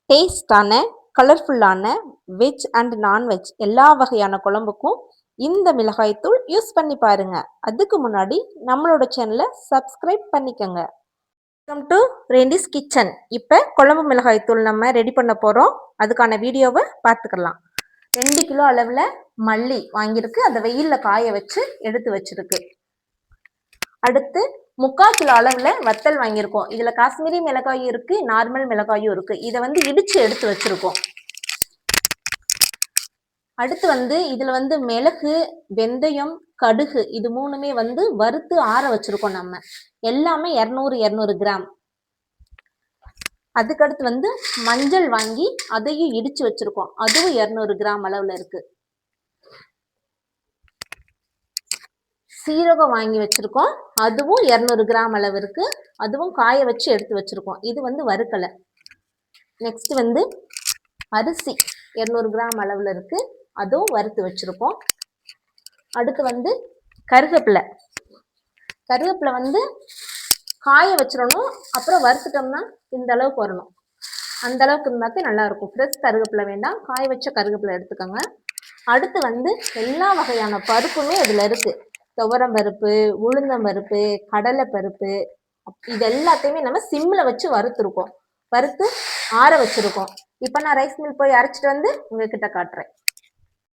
டேஸ்டான கலர்ஃபுல்லான veg and non veg எல்லா வகையான குழம்புக்கும் இந்த மிளகாய்த்தூள் யூஸ் பண்ணி பாருங்க. அதுக்கு முன்னாடி நம்மளோட சேனலை சப்ஸ்கிரைப் பண்ணிக்கோங்க. வெல்கம் டு ரெண்டிஸ் கிச்சன். இப்போ குழம்பு மிளகாய்த்தூள் நம்ம ரெடி பண்ண போகிறோம். அதுக்கான வீடியோவை பார்த்துக்கலாம். 2 கிலோ அளவில் மல்லி வாங்கியிருக்கு. அதை வெயிலில் காய வச்சு எடுத்து வச்சிருக்கு. அடுத்து 3/4 கிலோ அளவில் வத்தல் வாங்கியிருக்கோம். இதில் காஷ்மீரி மிளகாயும் இருக்குது, நார்மல் மிளகாயும் இருக்குது. இதை இடித்து எடுத்து வச்சுருக்கோம். அடுத்து இதில் மிளகு, வெந்தயம், கடுகு இது மூணுமே வறுத்து ஆற வச்சுருக்கோம். நம்ம எல்லாமே 200 கிராம். அதுக்கடுத்து மஞ்சள் வாங்கி அதையும் இடித்து வச்சுருக்கோம். அதுவும் 200 கிராம் அளவில் இருக்குது. சீரகம் வாங்கி வச்சுருக்கோம். அதுவும் 200 கிராம் அளவு இருக்குது. அதுவும் காய வச்சு எடுத்து வச்சுருக்கோம். இது வறுக்கலை. நெக்ஸ்ட் அரிசி 200 கிராம் அளவில் இருக்குது. அதுவும் வறுத்து வச்சுருக்கோம். அடுத்து கருவேப்பிலை காய வச்சிடணும். அப்புறம் வறுத்துட்டோம்னா இந்த அளவுக்கு வரணும். அந்த அளவுக்கு இருந்தால் நல்லாயிருக்கும். ஃப்ரெஷ் கருவேப்பிலை வேண்டாம், காய வச்ச கருவேப்பிலை எடுத்துக்கோங்க. அடுத்து எல்லா வகையான பருப்புமே இதில் இருக்குது. துவரம் பருப்பு, உளுந்தம் பருப்பு, கடலை பருப்பு, இது எல்லாத்தையுமே நம்ம சிம்மில் வச்சு வறுத்து ஆற வச்சுருக்கோம். இப்போ நான் ரைஸ் மில் போய் அரைச்சிட்டு உங்ககிட்ட காட்டுறேன்.